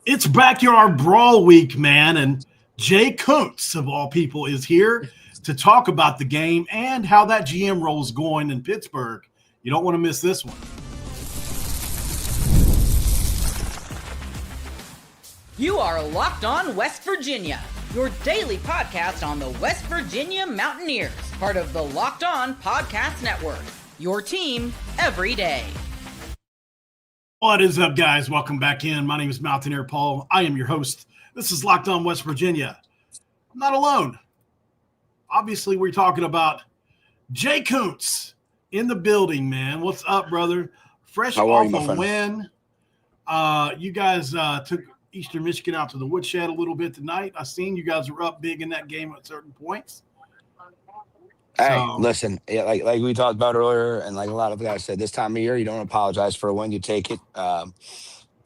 It's Backyard Brawl week, man, and Jay Kuntz, of all people, is here to talk about the game and how that GM role is going in Pittsburgh. You don't want to miss this one. You are Locked On West Virginia, your daily podcast on the West Virginia Mountaineers, part of the Locked On Podcast Network, your team every day. What is up, guys? Welcome back in. My name is Mountaineer Paul. I am your host. This is Locked On West Virginia. I'm not alone. Obviously, we're talking about Jay Kuntz in the building, man. What's up, brother? Fresh off a win. You guys took Eastern Michigan out to the woodshed a little bit tonight. I seen you guys were up big in that game at certain points. Hey, listen, like we talked about earlier, and like a lot of guys said, this time of year, you don't apologize for a win. You take it.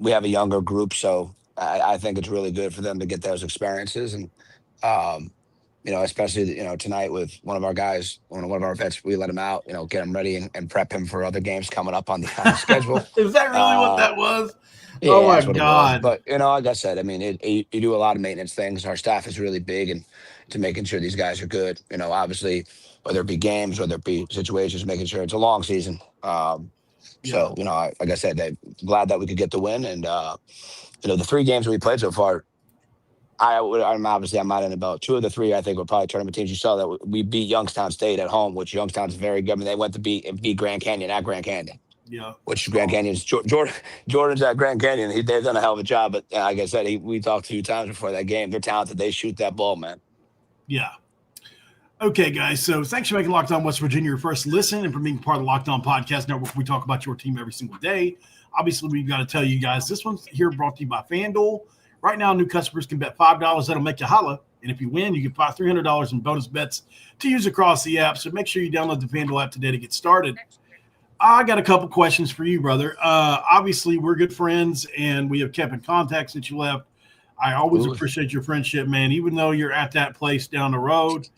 We have a younger group, so I think it's really good for them to get those experiences. And, especially, tonight with one of our guys, one of our vets, we let him out, get him ready and prep him for other games coming up on the schedule. Is that really what that was? Yeah, oh, my God. But, like I said, I mean, you do a lot of maintenance things. Our staff is really big and to making sure these guys are good, obviously, whether it be games, whether it be situations, making sure it's a long season. So, like I said, glad that we could get the win. And, the 3 games we played so far, I'm not in about 2 of the 3, I think, were probably tournament teams. You saw that we beat Youngstown State at home, which Youngstown's very good. I mean, they went to beat Grand Canyon at Grand Canyon. Yeah. Which Grand Canyon's Jordan's at Grand Canyon. They've done a hell of a job. But like I said, we talked a few times before that game. They're talented. They shoot that ball, man. Yeah. Okay, guys. So thanks for making Locked On West Virginia your first listen and for being part of the Locked On Podcast Network. We talk about your team every single day. Obviously, we've got to tell you guys, this one's here brought to you by FanDuel. Right now, new customers can bet $5. That'll make you holla. And if you win, you get $300 in bonus bets to use across the app. So make sure you download the FanDuel app today to get started. I got a couple questions for you, brother. Obviously, we're good friends, and we have kept in contact since you left. I always appreciate your friendship, man. Even though you're at that place down the road,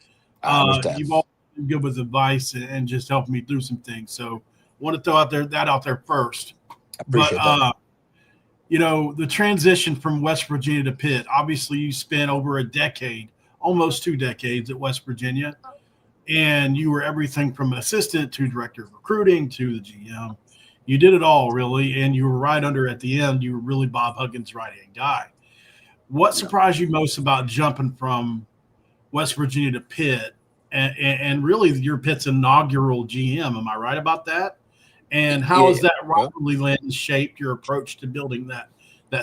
you've always been good with advice and just helping me through some things. So want to throw that out there first. I appreciate that. The transition from West Virginia to Pitt, obviously you spent over a decade, almost 2 decades at West Virginia, and you were everything from assistant to director of recruiting to the GM. You did it all, really, and you were right under at the end. You were really Bob Huggins' right-hand guy. What surprised you most about jumping from West Virginia to Pitt and really your Pitt's inaugural GM? Am I right about that? And how has that rivalry lens shaped your approach to building that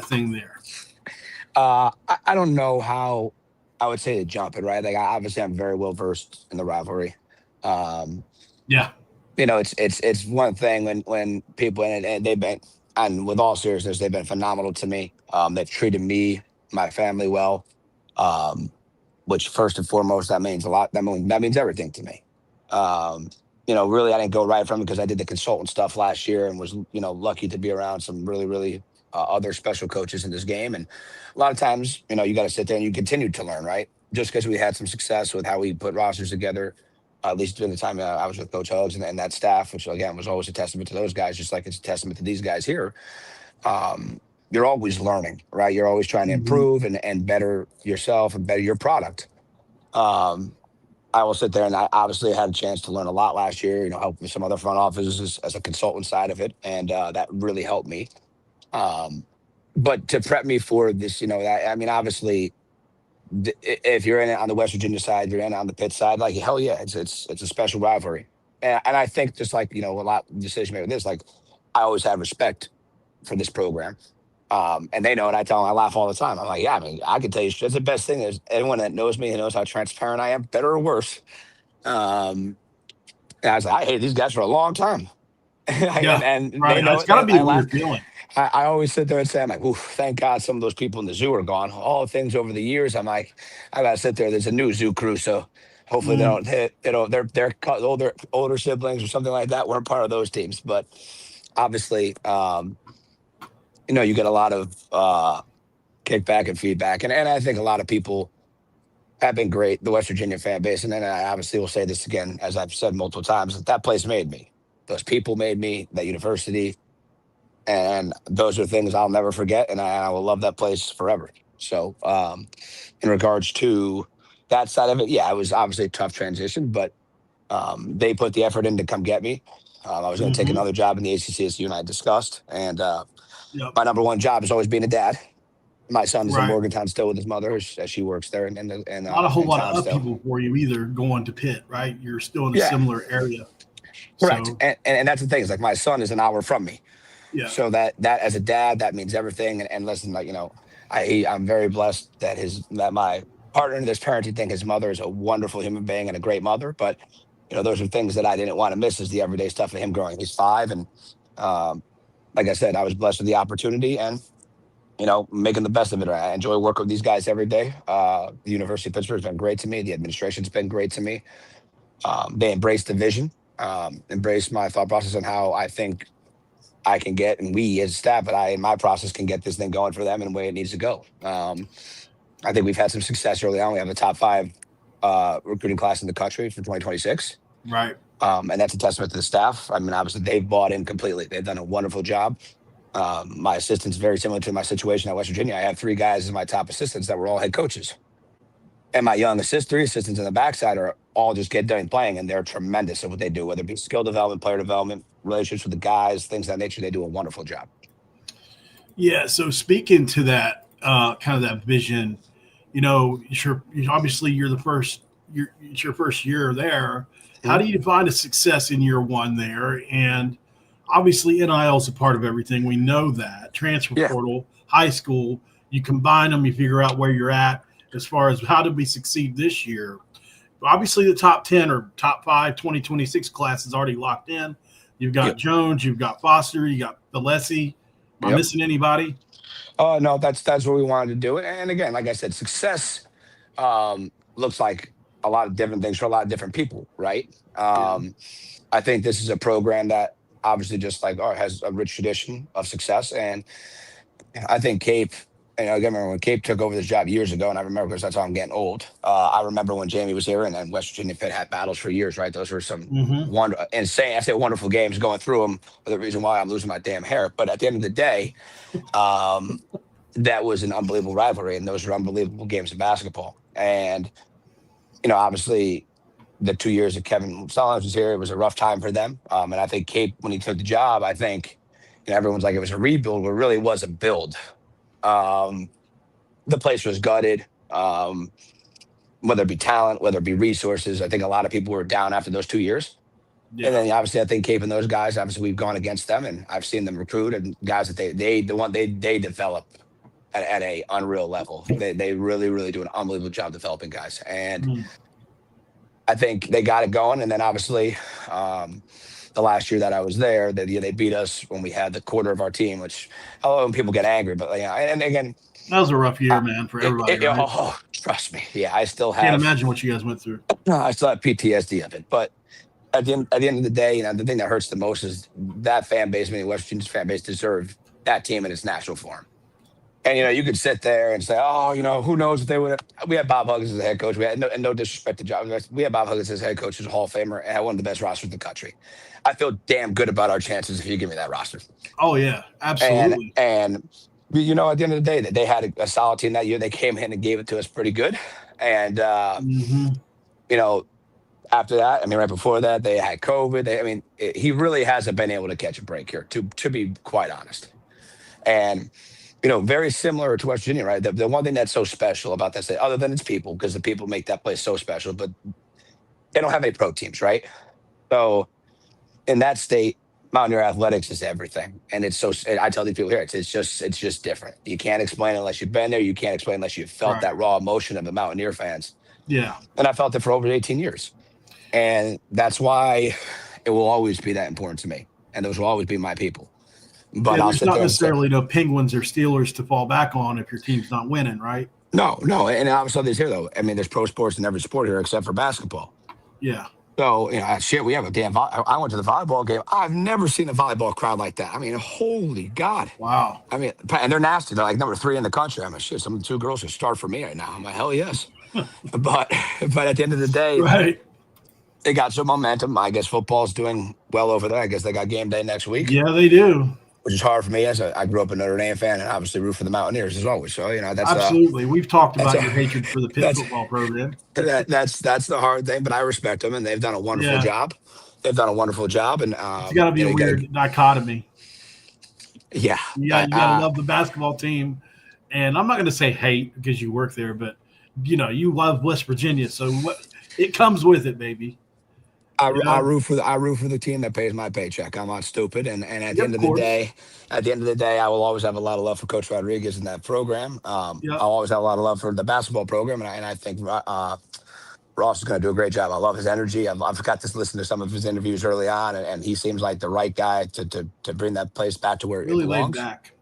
thing there? I don't know how I would say to jump it, right? Like, obviously, I'm very well versed in the rivalry. It's one thing when people and they've been, and with all seriousness, they've been phenomenal to me. They've treated me, my family well, which first and foremost, that means a lot. That means everything to me. Really, I didn't go right from it because I did the consultant stuff last year and was, lucky to be around some really, really other special coaches in this game. And a lot of times, you got to sit there and you continue to learn, right? Just because we had some success with how we put rosters together, at least during the time I was with Coach Hugs and that staff, which, again, was always a testament to those guys, just like it's a testament to these guys here. You're always learning, right? You're always trying to improve and better yourself and better your product. I will sit there and I obviously had a chance to learn a lot last year, help with some other front offices as a consultant side of it. And that really helped me. But to prep me for this, obviously, if you're in it on the West Virginia side, you're in it on the Pitt side, like, hell yeah, it's a special rivalry. And I think just like, a lot of decision making this, like, I always have respect for this program. And they know it. I tell them, I laugh all the time. I'm like, yeah, I can tell you, it's the best thing is anyone that knows me and knows how transparent I am, better or worse. And I was like, I hate these guys for a long time. Yeah, and right. They know it's got to be a weird feeling. I always sit there and say, I'm like, ooh, thank God some of those people in the zoo are gone. All the things over the years, I'm like, I got to sit there. There's a new zoo crew. So hopefully they don't hit, their older siblings or something like that weren't part of those teams. But obviously, you get a lot of kickback and feedback. And I think a lot of people have been great, the West Virginia fan base. And then I obviously will say this again, as I've said multiple times, that place made me. Those people made me, that university. And those are things I'll never forget, and I will love that place forever. So, in regards to that side of it, yeah, it was obviously a tough transition, but they put the effort in to come get me. I was going to take Mm-hmm. another job in the ACC, as you and I discussed, and Yep. my number one job has always been a dad. My son is in Right. Morgantown still with his mother, as she works there in Not a whole lot town of still. upheaval for you either going to Pitt, right? You're still in a Yeah, similar area. correct. So, And that's the thing. Is like my son is an hour from me. yeah. So that as a dad, that means everything. And listen, like, I'm very blessed that my partner in this parenting thing, his mother is a wonderful human being and a great mother. But those are things that I didn't want to miss, is the everyday stuff of him growing. He's 5, and like I said, I was blessed with the opportunity and making the best of it. I enjoy working with these guys every day. The University of Pittsburgh has been great to me. The administration's been great to me. They embrace the vision, embrace my thought process on how I think I can get, and we as staff, but I in my process can get this thing going for them in the way it needs to go. I think we've had some success early on. We have a top 5 recruiting class in the country for 2026. Right. And that's a testament to the staff. I mean, obviously they've bought in completely. They've done a wonderful job. My assistant's very similar to my situation at West Virginia. I have 3 guys as my top assistants that were all head coaches. And my young 3 assistants in the backside are all just get done playing, and they're tremendous at what they do, whether it be skill development, player development, relationships with the guys, things of that nature. They do a wonderful job. Yeah. So speaking to that, kind of that vision, obviously you're the first, it's your first year there. How do you define a success in year 1 there? And obviously NIL is a part of everything. We know that. Transfer portal, high school, you combine them, you figure out where you're at as far as how did we succeed this year. Obviously the top 10 or top 5 2026 class is already locked in. You've got Jones, you've got Foster, you got Valesi. Am I missing anybody? Oh, no, that's what we wanted to do. And again, like I said, success looks like a lot of different things for a lot of different people, right? I think this is a program that obviously just has a rich tradition of success. And I think Cape, again, I remember when Cape took over this job years ago, and I remember because that's how I'm getting old. I remember when Jamie was here, and then West Virginia Pitt had battles for years, right? Those were some wonderful games going through them. The reason why I'm losing my damn hair. But at the end of the day, that was an unbelievable rivalry, and those were unbelievable games of basketball. And, obviously the 2 years that Kevin Stallings was here, it was a rough time for them. And I think Cape, when he took the job, I think everyone's like, it was a rebuild, but it really was a build. The place was gutted, whether it be talent, whether it be resources. I think a lot of people were down after those 2 years. Yeah. And then obviously I think Cape and those guys, obviously we've gone against them, and I've seen them recruit, and guys that they develop at a unreal level. They really, really do an unbelievable job developing guys. And I think they got it going. And then obviously the last year that I was there, they beat us when we had the quarter of our team, which when people get angry, but and again, that was a rough year, man, for everybody. Right? Oh, trust me. Yeah, I still have. Can't imagine what you guys went through. I still have PTSD of it. But at the end of the day, the thing that hurts the most is that fan base, West Virginia's fan base, deserved that team in its national form. And, you could sit there and say, who knows if they would have. We had Bob Huggins as the head coach. We had no disrespect to John. We had Bob Huggins as head coach, who's a Hall of Famer, and had one of the best rosters in the country. I feel damn good about our chances if you give me that roster. Oh, yeah, absolutely. And at the end of the day, they had a solid team that year. They came in and gave it to us pretty good. And, after that, right before that, they had COVID. He really hasn't been able to catch a break here, to be quite honest. And, very similar to West Virginia, right? The one thing that's so special about that state, other than its people, because the people make that place so special, but they don't have any pro teams, right? So in that state, Mountaineer athletics is everything. And it's I tell these people here, it's just different. You can't explain it unless you've been there. You can't explain it unless you've felt that raw emotion of the Mountaineer fans. Yeah. And I felt it for over 18 years. And that's why it will always be that important to me. And those will always be my people. But there's not necessarily no Penguins or Steelers to fall back on if your team's not winning, right? No. And obviously there's here, though. There's pro sports in every sport here except for basketball. Yeah. So, we have a damn I went to the volleyball game. I've never seen a volleyball crowd like that. Holy God. Wow. And they're nasty. They're like number 3 in the country. Some of the 2 girls should start for me right now. I'm like, hell yes. but at the end of the day, right. They got some momentum. I guess football's doing well over there. I guess they got game day next week. Yeah, they do. which is hard for me as I grew up a Notre Dame fan and obviously root for the Mountaineers as always. So, Absolutely. We've talked that's about your hatred for the Pitt that's football program. that's the hard thing, but I respect them and they've done a wonderful Yeah. job. They've done a wonderful job, and It's got to be a weird dichotomy. Yeah, You got to love the basketball team, and I'm not going to say hate because you work there, but you love West Virginia, so it comes with it, baby. I root for the team that pays my paycheck. I'm not stupid, and at the end of the day, I will always have a lot of love for Coach Rodriguez in that program. I'll always have a lot of love for the basketball program, and I think Ross is going to do a great job. I love his energy. I've got to listen to some of his interviews early on, and he seems like the right guy to bring that place back to where it belongs. Really laid back.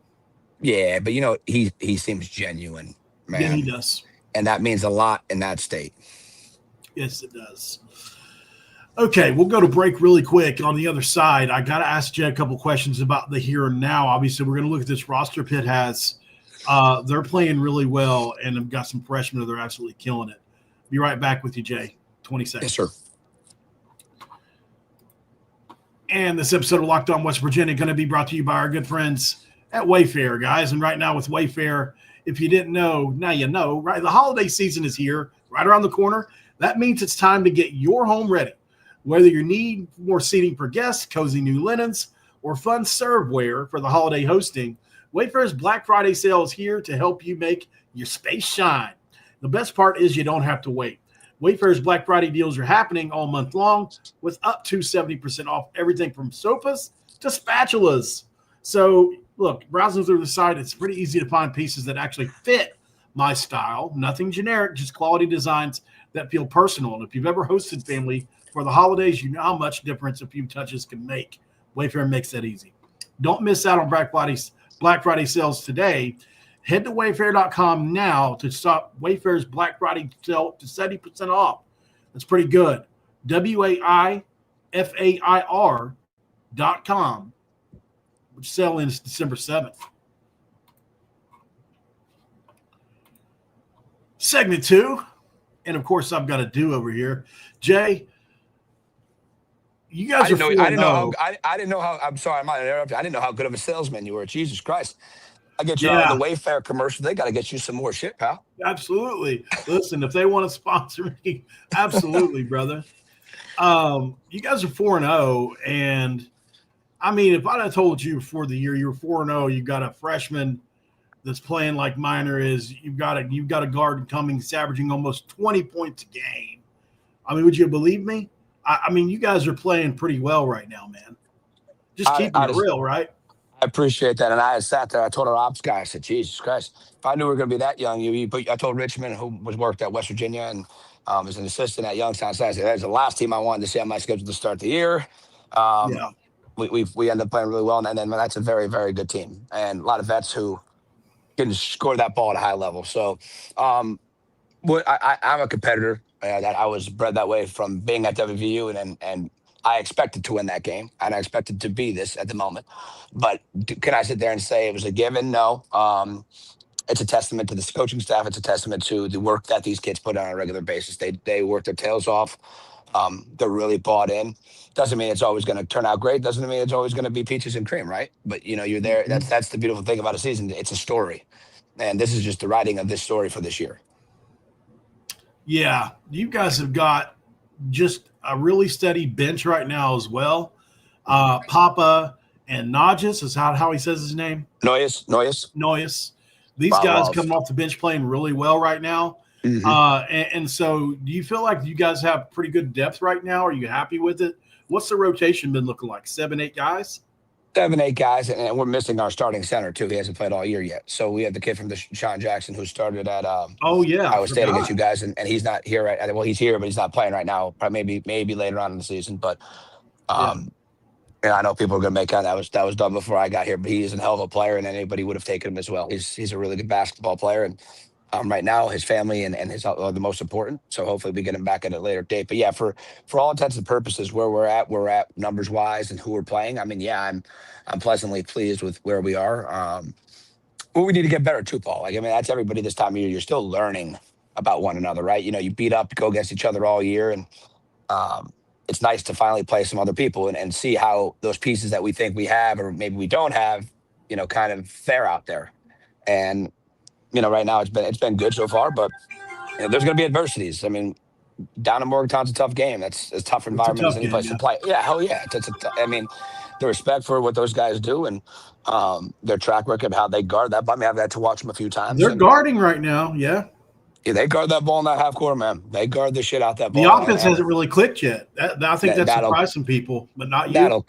Yeah, but he seems genuine, man. Yeah, he does, and that means a lot in that state. Yes, it does. Okay, we'll go to break really quick. On the other side, I got to ask Jay a couple questions about the here and now. Obviously, we're going to look at this roster Pitt has. They're playing really well, and they've got some freshmen that are absolutely killing it. Be right back with you, Jay. 20 seconds. Yes, sir. And this episode of Locked On West Virginia going to be brought to you by our good friends at Wayfair, guys. And right now with Wayfair, if you didn't know, now you know, right? The holiday season is here, right around the corner. That means it's time to get your home ready. Whether you need more seating for guests, cozy new linens, or fun serveware for the holiday hosting, Wayfair's Black Friday sale is here to help you make your space shine. The best part is you don't have to wait. Wayfair's Black Friday deals are happening all month long with up to 70% off everything from sofas to spatulas. So, look, browsing through the site, it's pretty easy to find pieces that actually fit my style. Nothing generic, just quality designs that feel personal. And if you've ever hosted family for the holidays, you know how much difference a few touches can make. Wayfair makes that easy. Don't miss out on Black Friday sales today. Head to Wayfair.com now to stop Wayfair's Black Friday sale to 70% off. That's pretty good. WAIFAIR.com, which sale ends December 7th. Segment 2. And, of course, I've got a do over here. Jay, you guys I didn't know how. I'm sorry, I'm not interrupting. I didn't know how good of a salesman you were. Jesus Christ. I get you on the Wayfair commercial. They got to get you some more shit, pal. Absolutely. Listen, if they want to sponsor me, absolutely, brother. You guys are 4-0, and I mean, if I'd have told you before the year you're 4-0, you've got a freshman that's playing like Minor is. You've got a guard Cummings averaging almost 20 points a game. I mean, would you believe me? I mean, you guys are playing pretty well right now, man. Just keep it real, right? I appreciate that. And I sat there. I told our ops guy, I said, Jesus Christ, if I knew we were going to be that young, I told Richmond, who worked at West Virginia and was an assistant at Youngstown, I said, that's the last team I wanted to see on my schedule to start the year. We ended up playing really well. And then that's a very, very good team. And a lot of vets who can score that ball at a high level. So I'm a competitor. That I was bred that way from being at WVU, and I expected to win that game, and I expected to be this at the moment. But can I sit there and say it was a given? No. It's a testament to this coaching staff. It's a testament to the work that these kids put on a regular basis. They work their tails off. They're really bought in. Doesn't mean it's always going to turn out great. Doesn't mean it's always going to be peaches and cream, right? But you're there. That's the beautiful thing about a season. It's a story, and this is just the writing of this story for this year. Yeah, you guys have got just a really steady bench right now as well. Papa and Najas is how he says his name. Noyes. These guys coming off the bench playing really well right now. Mm-hmm. And so do you feel like you guys have pretty good depth right now? Are you happy with it? What's the rotation been looking like? 7-8 guys? 7-8 guys, and we're missing our starting center, too. He hasn't played all year yet. So we have the kid from Sean Jackson who started at Iowa State against you guys, and he's not here. He's here, but he's not playing right now. Probably maybe later on in the season. But and I know people are going to make out that was done before I got here, but he's a hell of a player, and anybody would have taken him as well. He's a really good basketball player, and right now his family and his are the most important. So hopefully we get him back at a later date. But yeah, for all intents and purposes, where we're at numbers wise and who we're playing. I mean, yeah, I'm pleasantly pleased with where we are. But we need to get better too, Paul. Like, I mean, that's everybody this time of year. You're still learning about one another, right? You beat up, go against each other all year, and it's nice to finally play some other people and see how those pieces that we think we have or maybe we don't have, kind of fare out there. And right now it's been good so far, but there's going to be adversities. I mean, down in Morgantown's a tough game. That's a tough It's a environment as tough any game, place yeah. to play. Yeah, hell yeah. I mean, the respect for what those guys do and their track record, how they guard that. I mean, I've had to watch them a few times. They're And guarding right now, yeah. yeah, they guard that ball in that half court, man. They guard the shit out that The ball. offense hasn't really clicked yet. I think that surprised some people, but not you.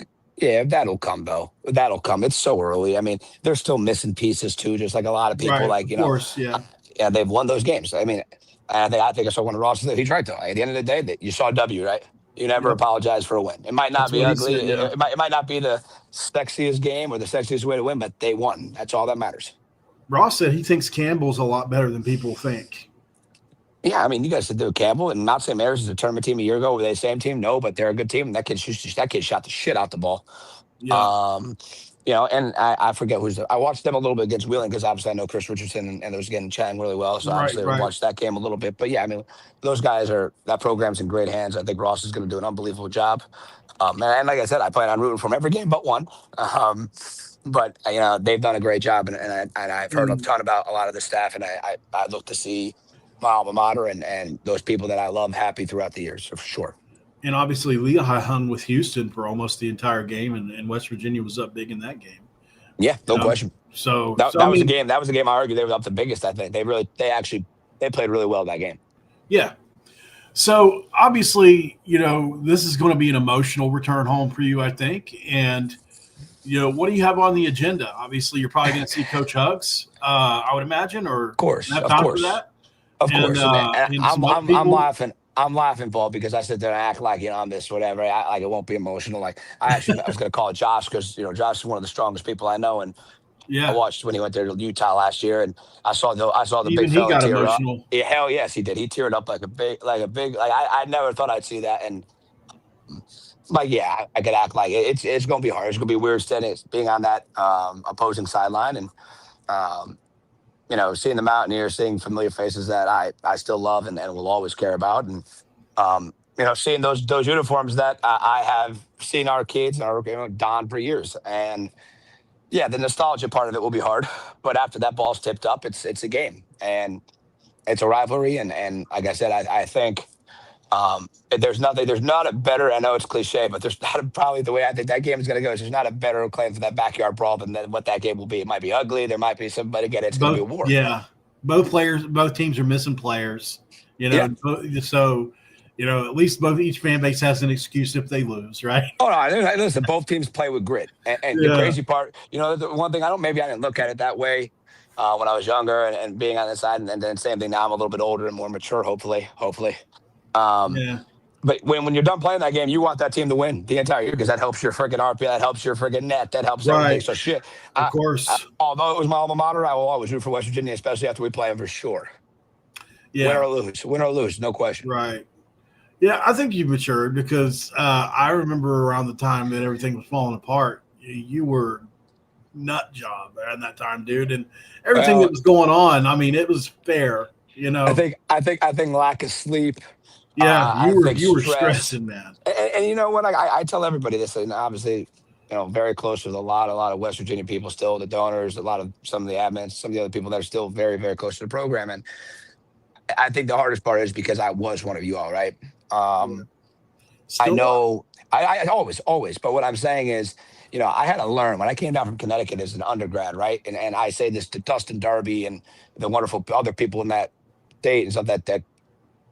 That'll come though. That'll come. It's so early. I mean, they're still missing pieces too, just like a lot of people. Right, of course, yeah. Yeah, they've won those games. I mean, I think I saw one of Ross. He's right though. At the end of the day, that you saw a W, right? You never apologize for a win. It might not be ugly. Said, yeah. It might not be the sexiest game or the sexiest way to win, but they won. That's all that matters. Ross said he thinks Campbell's a lot better than people think. Yeah, I mean, you guys said do Campbell and Mount St. Mary's is a tournament team a year ago. Were they the same team? No, but they're a good team. That kid shot the shit out the ball. Yeah. And I forget I watched them a little bit against Wheeling because obviously I know Chris Richardson and there was getting Chang really well. So obviously I watched that game a little bit. But yeah, I mean, those guys that program's in great hands. I think Ross is going to do an unbelievable job. And like I said, I plan on rooting from every game but one. But they've done a great job, and I've heard a ton about a lot of the staff, and I look to see my alma mater and those people that I love happy throughout the years, for sure. And obviously, Lehigh hung with Houston for almost the entire game, and West Virginia was up big in that game. Yeah, no question. So that was a game. That was a game I argued they were up the biggest. I think they played really well that game. Yeah. So obviously, this is going to be an emotional return home for you, I think. And what do you have on the agenda? Obviously, you're probably going to see Coach Hugs, I would imagine, or of course, have time for that. Of course, I'm laughing, Paul, because I sit there and act like I'm this whatever. Like it won't be emotional. Like I was going to call Josh because Josh is one of the strongest people I know, and I watched when he went there to Utah last year, and I saw the Even big fella tear emotional. Up. Yeah, hell yes, he did. He teared up like a big. I never thought I'd see that, and I could act like it's going to be hard. It's going to be weird being on that opposing sideline, and seeing the Mountaineers, seeing familiar faces that I still love and will always care about. And, seeing those uniforms that I have seen our kids don for years. And, yeah, the nostalgia part of it will be hard. But after that ball's tipped up, it's a game. And it's a rivalry. And like I said, I think there's not a better, I know it's cliche, but there's not probably the way I think that game is going to go. There's not a better claim for that backyard brawl than what that game will be. It might be ugly. There might be somebody it's going to be a war. Yeah. Both teams are missing players, so, at least each fan base has an excuse if they lose, right? Oh, no, listen, both teams play with grit. And the crazy part, the one thing I didn't look at it that way when I was younger and being on the side. And then same thing now, I'm a little bit older and more mature, hopefully. But when you're done playing that game, you want that team to win the entire year because that helps your freaking RP, that helps your freaking net, that helps everything. So shit. Of course. Although it was my alma mater, I will always root for West Virginia, especially after we play them for sure. Yeah. Win or lose, no question. Right. Yeah, I think you matured because I remember around the time that everything was falling apart, you were nut job at that time, dude, and everything that was going on. I mean, it was fair. I think lack of sleep. Yeah, you were stressing, man. And you know what? I tell everybody this, and obviously, very close with a lot of West Virginia people still, the donors, some of the admins, some of the other people that are still very, very close to the program. And I think the hardest part is because I was one of you all, right? I know I always, but what I'm saying is, I had to learn when I came down from Connecticut as an undergrad, right? And I say this to Dustin Darby and the wonderful other people in that state and stuff that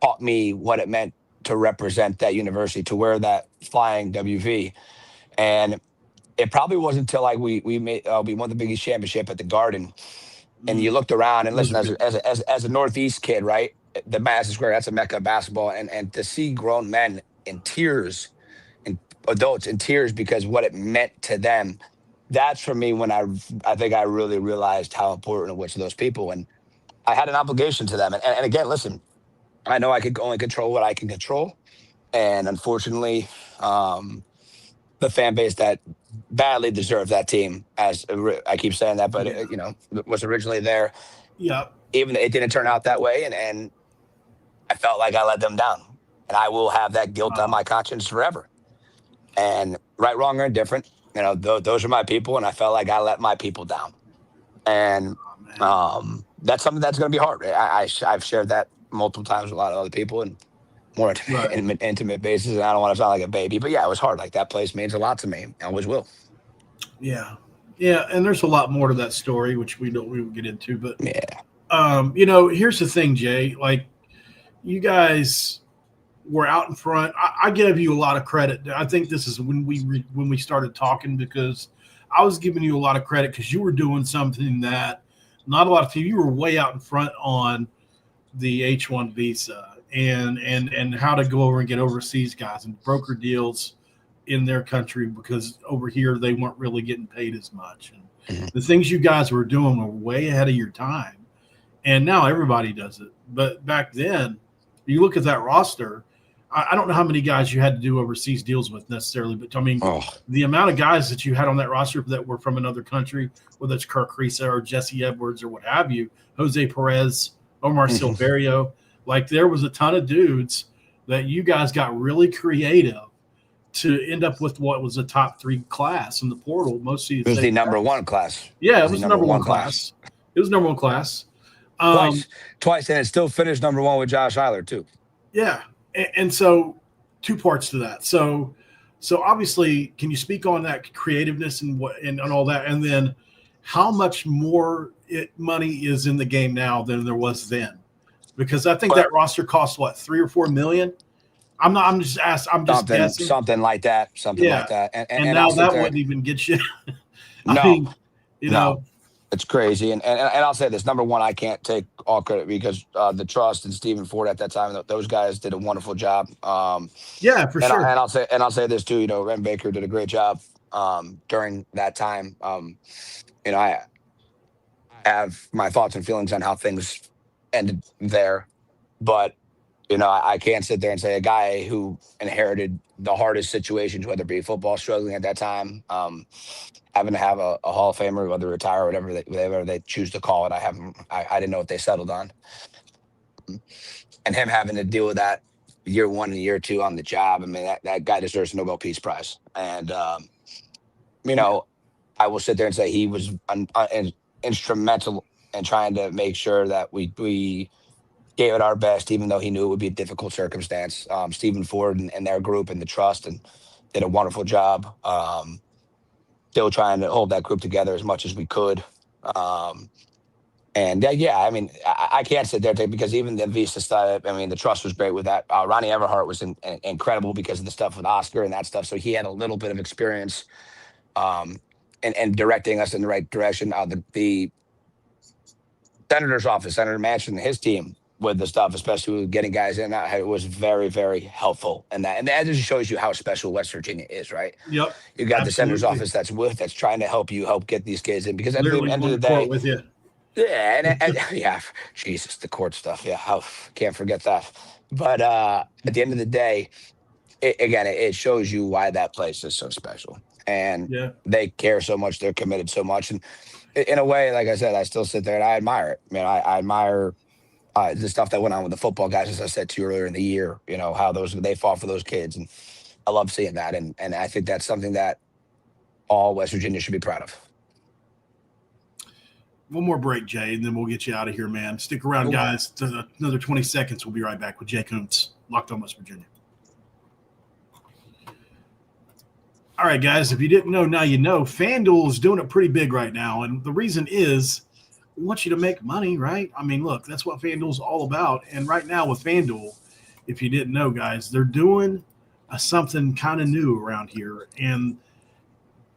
taught me what it meant to represent that university, to wear that flying WV. And it probably wasn't until we won the Big East championship at the Garden, and you looked around and listen, as a Northeast kid, right? The Madison Square, that's a mecca of basketball, and to see grown men in tears, and adults in tears because what it meant to them, that's for me when I think I really realized how important it was to those people, and I had an obligation to them. And again, listen, I know I could only control what I can control. And unfortunately, the fan base that badly deserved that team, as I keep saying that, but was originally there. Yeah. Even it didn't turn out that way. And I felt like I let them down. and I will have that guilt on my conscience forever. And right, wrong, or indifferent, those are my people, and I felt like I let my people down. And that's something that's going to be hard. I've shared that multiple times with a lot of other people and more intimate basis, and I don't want to sound like a baby, but yeah, it was hard. Like, that place means a lot to me. I always will. Yeah. Yeah, and there's a lot more to that story, which we will get into. But yeah, here's the thing, Jay. Like, you guys were out in front. I give you a lot of credit. I think this is when we started talking, because I was giving you a lot of credit because you were doing something that not a lot of people. You were way out in front on the H-1 visa and how to go over and get overseas guys and broker deals in their country, because over here they weren't really getting paid as much. And the things you guys were doing were way ahead of your time. And now everybody does it. But back then, you look at that roster, I don't know how many guys you had to do overseas deals with necessarily, but I mean, the amount of guys that you had on that roster that were from another country, whether it's Kirk Risa or Jesse Edwards or what have you, Jose Perez, Omar Silverio, like, there was a ton of dudes that you guys got really creative to end up with what was a top 3 class in the portal. Mostly it was the number 1 class. Yeah, it was the number 1 class. It was number 1 class. Twice, and it still finished number 1 with Josh Eiler too. Yeah, and so 2 parts to that. So obviously, can you speak on that creativeness and all that, and then how much more money is in the game now than there was then? Because I think that roster costs what, $3 or $4 million. I'm just guessing. Something like that. Like that. And now that wouldn't even get you. I mean, it's crazy. And I'll say this: number 1, I can't take all credit because the Trust and Stephen Ford at that time, those guys did a wonderful job. Yeah, for sure. And I'll say this too: Ren Baker did a great job during that time. I have my thoughts and feelings on how things ended there, but I can't sit there and say a guy who inherited the hardest situations, whether it be football struggling at that time, having to have a Hall of Famer, whether retire or whatever they choose to call it. I didn't know what they settled on, and him having to deal with that year 1 and year 2 on the job. I mean, that guy deserves a Nobel Peace Prize. And I will sit there and say he was instrumental in trying to make sure that we gave it our best, even though he knew it would be a difficult circumstance. Stephen Ford and their group and the Trust and did a wonderful job. Still trying to hold that group together as much as we could. I mean, I can't sit there because even the Visa stuff, I mean, the Trust was great with that. Ronnie Everhart was incredible because of the stuff with Oscar and that stuff. So he had a little bit of experience and directing us in the right direction. The Senator's office, Senator Manchin and his team, with the stuff, especially with getting guys in, it was very, very helpful. And that just shows you how special West Virginia is, right? Yep. You got the Senator's office that's trying to help get these kids in, because at the end of the day, with you. Yeah, and yeah, Jesus, the court stuff. Yeah, can't forget that. But at the end of the day, it shows you why that place is so special, and they care so much, they're committed so much, and in a way, like I said, I still sit there and I admire it. I admire the stuff that went on with the football guys, as I said to you earlier in the year, how they fought for those kids. And I love seeing that. And I think that's something that all West Virginia should be proud of. One more break, Jay, and then we'll get you out of here, man. Stick around, guys. Another 20 seconds. We'll be right back with Jay Kuntz, Locked On West Virginia. All right, guys, if you didn't know, now you know. FanDuel is doing it pretty big right now. And the reason is, we want you to make money, right? I mean, look, that's what FanDuel is all about. And right now with FanDuel, if you didn't know, guys, they're doing something kind of new around here. And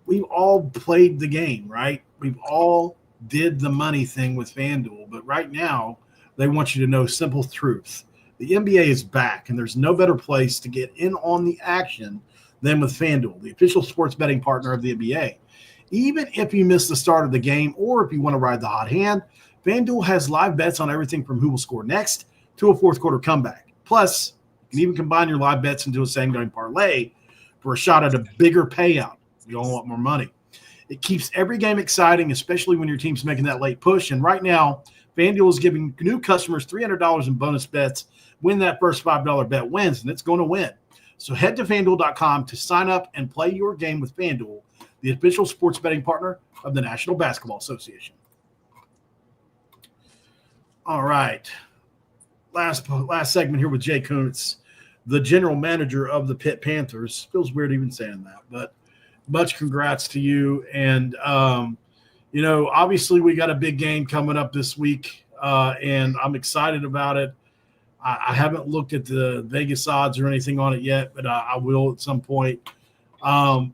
we've all played the game, right? We've all did the money thing with FanDuel. But right now, they want you to know simple truth. The NBA is back, and there's no better place to get in on the action than with FanDuel, the official sports betting partner of the NBA. Even if you miss the start of the game or if you want to ride the hot hand, FanDuel has live bets on everything from who will score next to a fourth quarter comeback. Plus, you can even combine your live bets into a same-game parlay for a shot at a bigger payout. You all want more money. It keeps every game exciting, especially when your team's making that late push. And right now, FanDuel is giving new customers $300 in bonus bets when that first $5 bet wins, and it's going to win. So head to FanDuel.com to sign up and play your game with FanDuel, the official sports betting partner of the National Basketball Association. All right. Last segment here with Jay Kuntz, the general manager of the Pitt Panthers. Feels weird even saying that, but much congrats to you. And, obviously we got a big game coming up this week, and I'm excited about it. I haven't looked at the Vegas odds or anything on it yet, but I will at some point. How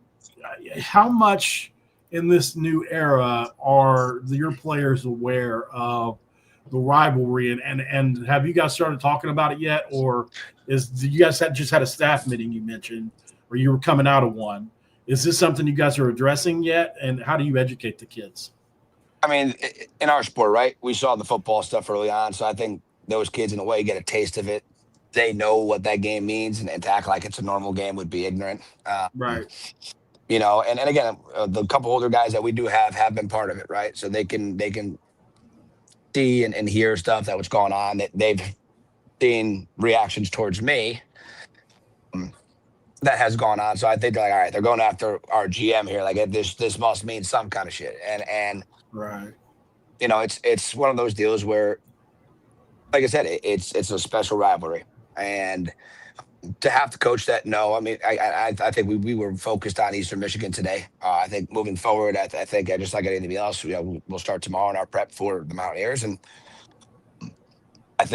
much in this new era are your players aware of the rivalry, and have you guys started talking about it yet, or you guys just had a staff meeting you mentioned, or you were coming out of one? Is this something you guys are addressing yet, and how do you educate the kids? I mean, in our sport, right, we saw the football stuff early on, so I think those kids, in a way, get a taste of it. They know what that game means, and to act like it's a normal game would be ignorant. Right. And again, the couple older guys that we do have been part of it, right? So they can see and hear stuff that was going on. That they've seen reactions towards me that has gone on. So I think they're like, all right, they're going after our GM here. Like this must mean some kind of shit. And right. It's one of those deals where, like I said, it's a special rivalry, and to have to coach that, no. I mean, I think we were focused on Eastern Michigan today. I think moving forward, I think just like anything else, we'll start tomorrow in our prep for the Mountaineers, and I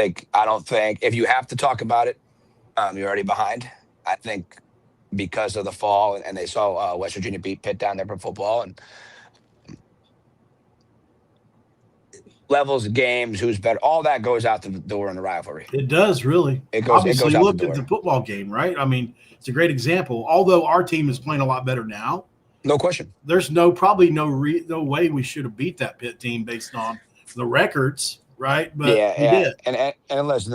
don't think if you have to talk about it, you're already behind. I think because of the fall, and they saw West Virginia beat Pitt down there for football, and levels of games, who's better, all that goes out the door in the rivalry. It does, really. It goes Obviously, out look the door. at the football game, right? I mean, it's a great example. Although our team is playing a lot better now, no question. There's probably no way we should have beat that Pitt team based on the records, right? But yeah. And listen,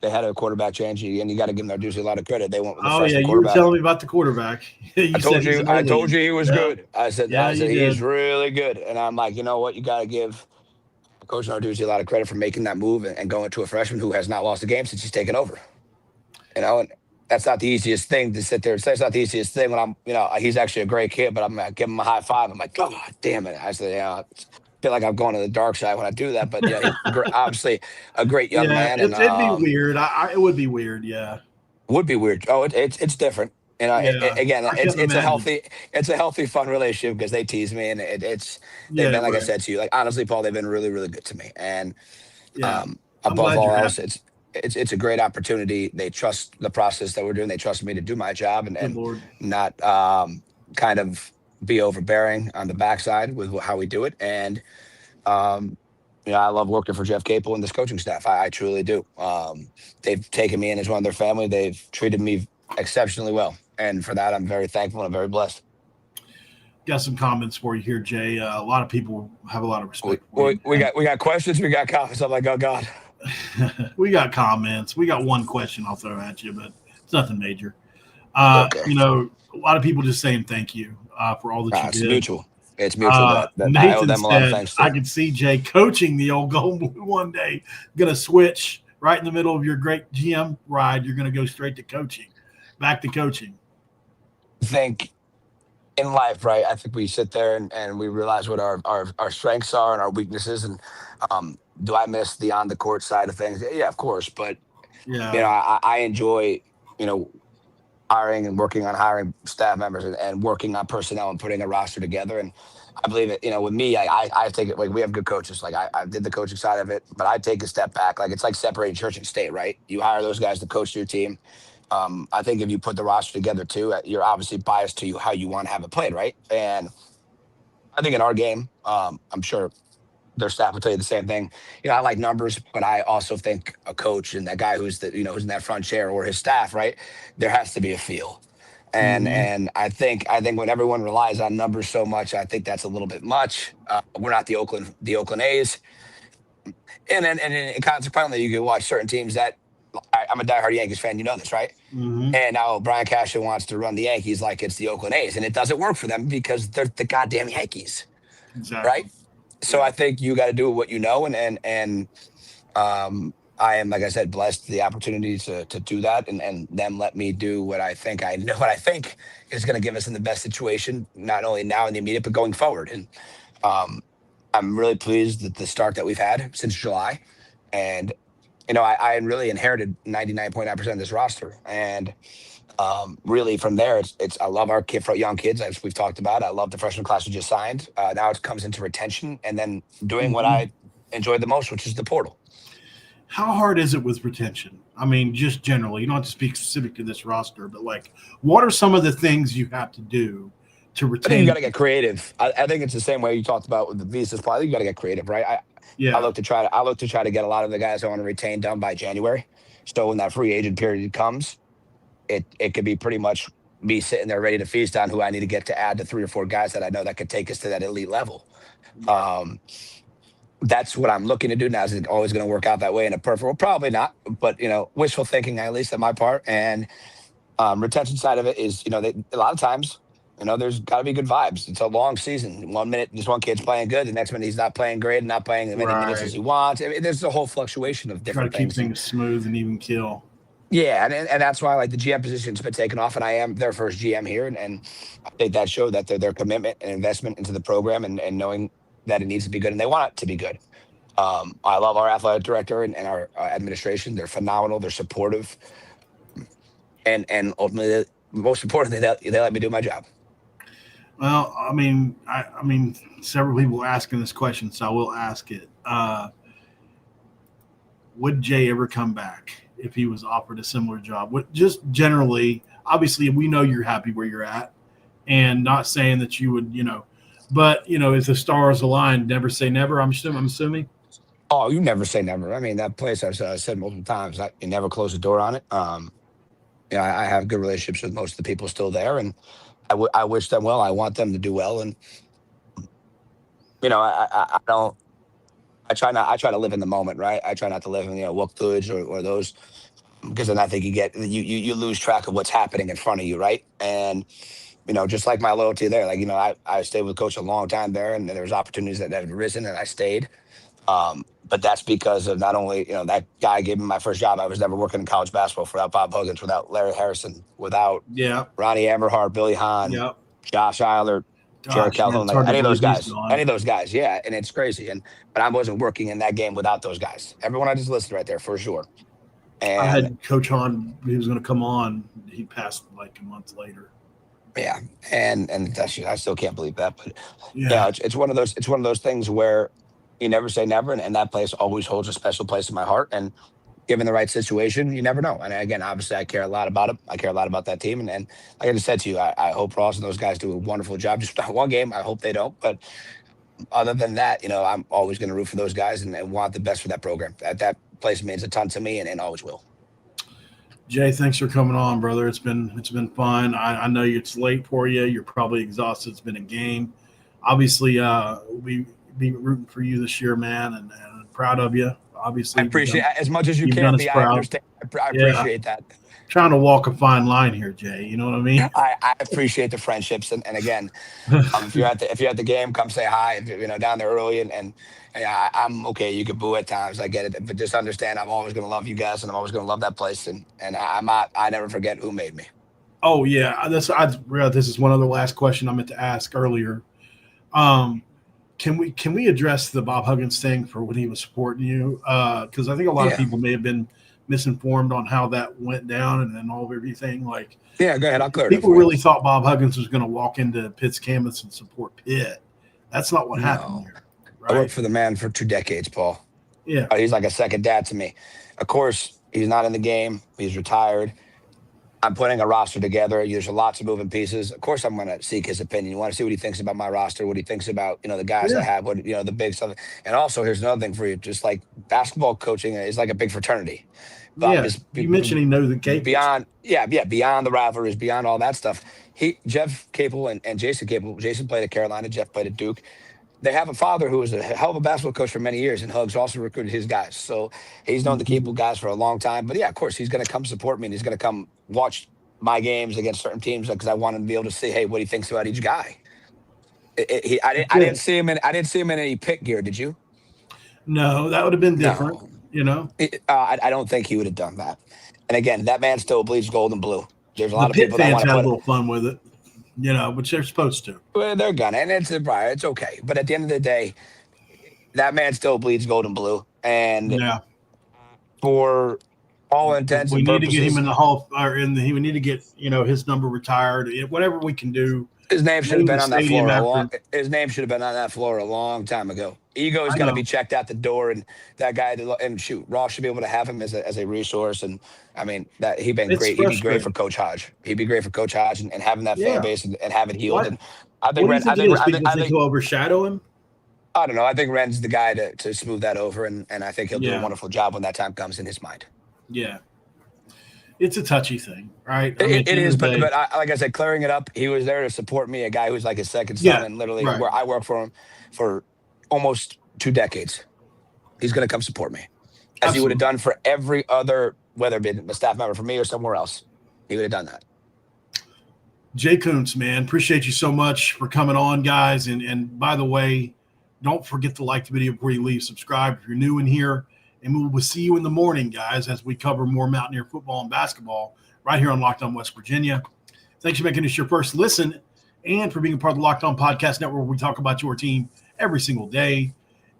they had a quarterback change, and you got to give them their dues a lot of credit. They went with the freshman quarterback. You were telling me about the quarterback. I told you he was good. I said he's really good, and I'm like, you know what, you got to give Coach Narduzzi a lot of credit for making that move and going to a freshman who has not lost a game since he's taken over. And that's not the easiest thing to sit there and say. It's not the easiest thing when he's actually a great kid, but I'm going to give him a high five. I'm like, God damn it. I said, I feel like I'm going to the dark side when I do that, but he's obviously a great young man. It'd be weird. It would be weird. Yeah. Would be weird. Oh, it's different. It's a healthy, fun relationship because they tease me, and they've been, like I said to you, like, honestly, Paul, they've been really, really good to me. And above all else, it's a great opportunity. They trust the process that we're doing. They trust me to do my job and not kind of be overbearing on the backside with how we do it. And I love working for Jeff Capel and this coaching staff. I truly do. They've taken me in as one of their family. They've treated me exceptionally well. And for that, I'm very thankful and very blessed. Got some comments for you here, Jay. A lot of people have a lot of respect. We got questions. We got comments. I'm like, oh God. We got comments. We got one question I'll throw at you, but it's nothing major. Okay. A lot of people just saying thank you for all that you did. It's mutual. That Nathan I owe them a lot of said, thanks to. I could see Jay coaching the old Golden Blue one day. Going to switch right in the middle of your great GM ride. You're going to go straight to coaching. Back to coaching. I think in life, right, I think we sit there and we realize what our strengths are and our weaknesses. And do I miss the on the court side of things? Yeah, of course. But, I enjoy, hiring and working on hiring staff members and working on personnel and putting a roster together. And I believe it, with me, I take it, like, we have good coaches. Like, I did the coaching side of it, but I take a step back. Like, it's like separating church and state, right? You hire those guys to coach your team. I think if you put the roster together too, you're obviously biased to how you want to have it played, right? And I think in our game, I'm sure their staff will tell you the same thing. I like numbers, but I also think a coach and that guy who's who's in that front chair or his staff, right? There has to be a feel. And I think when everyone relies on numbers so much, I think that's a little bit much. We're not the Oakland A's, and consequently, you can watch certain teams that. I'm a diehard Yankees fan. You know this, right? Mm-hmm. And now Brian Cashman wants to run the Yankees like it's the Oakland A's, and it doesn't work for them because they're the goddamn Yankees, exactly. right? So I think you got to do what you know, and I am, like I said, blessed the opportunity to do that, and them let me do what I think I know, what I think is going to give us in the best situation, not only now in the immediate, but going forward. And um, I'm really pleased that the start that we've had since July, and I really inherited 99.9% of this roster, and really from there, it's I love our young kids, as we've talked about. I love the freshman class we just signed. Now it comes into retention, and then doing what Mhm. I enjoy the most, which is the portal. How hard is it with retention? I mean, just generally, you don't have to speak specific to this roster, but like, what are some of the things you have to do to I think you got retain? to get creative. I think it's the same way you talked about with the visa supply. I think you got to get creative, right? I Yeah. look to try to I look to try to get a lot of the guys I want to retain done by January. So when that free agent period comes, it could be pretty much me sitting there ready to feast on who I need to get to add to 3 or 4 guys that I know that could take us to that elite level. Right. Um, that's what I'm looking to do now. Is it always going to work out that way in a perfect? Well, probably not, but wishful thinking at least on my part. And retention side of it is, a lot of times, there's got to be good vibes. It's a long season. 1 minute, this one kid's playing good. The next minute, he's not playing great and not playing as many minutes as Right. he wants. I mean, there's a whole fluctuation of Try to different keep things. And things smooth and even kill. yeah, and that's why like the GM position's been taken off, and I am their first GM here, and I think that showed that their commitment and investment into the program, and knowing that it needs to be good and they want it to be good. I love our athletic director and our administration. They're phenomenal. They're supportive, and ultimately, most importantly, they let me do my job. Well, I mean, several people asking this question, so I will ask it. Would Jay ever come back if he was offered a similar job? Just generally, obviously, we know you're happy where you're at, and not saying that you would, but if the stars aligned, never say never. I'm assuming. Oh, you never say never. I mean, that place I said multiple times. You never close the door on it. I have good relationships with most of the people still there, and I wish them well. I want them to do well, and I don't. I try to live in the moment, right? I try not to live in what goods or those, because then I think you lose track of what's happening in front of you, right? And just like my loyalty there, like I stayed with coach a long time there, and there was opportunities that had arisen, and I stayed. But that's because of not only that guy gave me my first job. I was never working in college basketball without Bob Huggins, without Larry Harrison, without Yeah. Ronnie Everhart, Billy Hahn, Yeah. Josh Eiler, Jared Gosh, man, Calhoun, it's like hard to any of those believe he's guys, gone. yeah. And it's crazy. But I wasn't working in that game without those guys. Everyone I just listed right there for sure. I And had Coach Hahn. He was going to come on. He passed like a month later. yeah, and that's I still can't believe that. But Yeah. it's one of those things where you never say never, and that place always holds a special place in my heart. And given the right situation, you never know. And again, obviously, I care a lot about it. I care a lot about that team. And like I just said to you, I hope Ross and those guys do a wonderful job. Just one game, I hope they don't. But other than that, I'm always going to root for those guys and want the best for that program. That place means a ton to me, and always will. Jay, thanks for coming on, brother. It's been fun. I know it's late for you. You're probably exhausted. It's been a game. Obviously, we be rooting for you this year, man, and proud of you. Obviously, I appreciate as much as you you've done can us be. I proud. understand. I Yeah. appreciate that. Trying to walk a fine line here, Jay. You know what I mean? I appreciate the friendships, and again, if you're at the game, come say hi. If you're down there early, and I'm okay. You can boo at times, I get it, but just understand I'm always going to love you guys, and I'm always going to love that place, and I'm not. I never forget who made me. Oh yeah, this is one other last question I meant to ask earlier. Can we address the Bob Huggins thing for when he was supporting you? Because I think a lot of people may have been misinformed on how that went down and all of everything. Like, yeah, go ahead. I'll clear it. People really thought Bob Huggins was going to walk into Pitt's campus and support Pitt. That's not what happened here. Right? I worked for the man for 2 decades, Paul. Yeah. He's like a second dad to me. Of course, he's not in the game. He's retired. I'm putting a roster together. There's lots of moving pieces. Of course, I'm going to seek his opinion. You want to see what he thinks about my roster, what he thinks about, the guys I have, what, the big stuff. And also, here's another thing for you. Just like basketball coaching is like a big fraternity. Yeah, you mentioned he knows the game. Beyond the rivalries, beyond all that stuff. Jeff Capel and Jason Capel. Jason played at Carolina. Jeff played at Duke. They have a father who was a hell of a basketball coach for many years, and Hugs also recruited his guys. So he's known the Capel guys for a long time. But yeah, of course, he's going to come support me, and he's going to come watch my games against certain teams because I want him to be able to say, hey, what he thinks about each guy. I didn't see him in any Pitt gear. Did you? No, that would have been different. No. You know, I don't think he would have done that. And again, that man still bleeds gold and blue. There's a lot the of Pitt people that fans want to had a put. little fun with it. You know, which they're supposed to. Well, they're gonna, and it's okay. But at the end of the day, that man still bleeds gold and blue. And Yeah, for all intents we and need to get him purposes, in the hall, or we need to get his number retired. Whatever we can do. his name should have been on that floor After- His name should have been on that floor a long time ago. Ego's I got to know. be checked out the door, and that guy. And shoot, Ross should be able to have him as a resource. And I mean that he'd been It's great. He'd be great frustrating. for Coach Hodge. He'd be great for Coach Hodge, and having that Yeah. fan base and have it healed. What? And I think What do you think it is? People think he'll overshadow him? I don't know. I think Ren's the guy to smooth that over, and I think he'll do Yeah. a wonderful job when that time comes in his mind. Yeah. It's a touchy thing, right? It is, but like I said, clearing it up, he was there to support me, a guy who's like his second son, Yeah, and literally right. where I worked for him for almost 2 decades. He's going to come support me, as he would have done for every other, whether it be a staff member for me or somewhere else. He would have done that. Jay Kuntz, man, appreciate you so much for coming on, guys. And by the way, don't forget to like the video before you leave. Subscribe if you're new in here. And we will see you in the morning, guys, as we cover more Mountaineer football and basketball right here on Locked On West Virginia. Thanks for making this your first listen and for being a part of the Locked On Podcast Network, where we talk about your team every single day.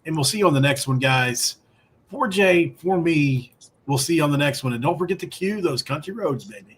And we'll see you on the next one, guys. For Jay, for me, we'll see you on the next one. And don't forget to cue those country roads, baby.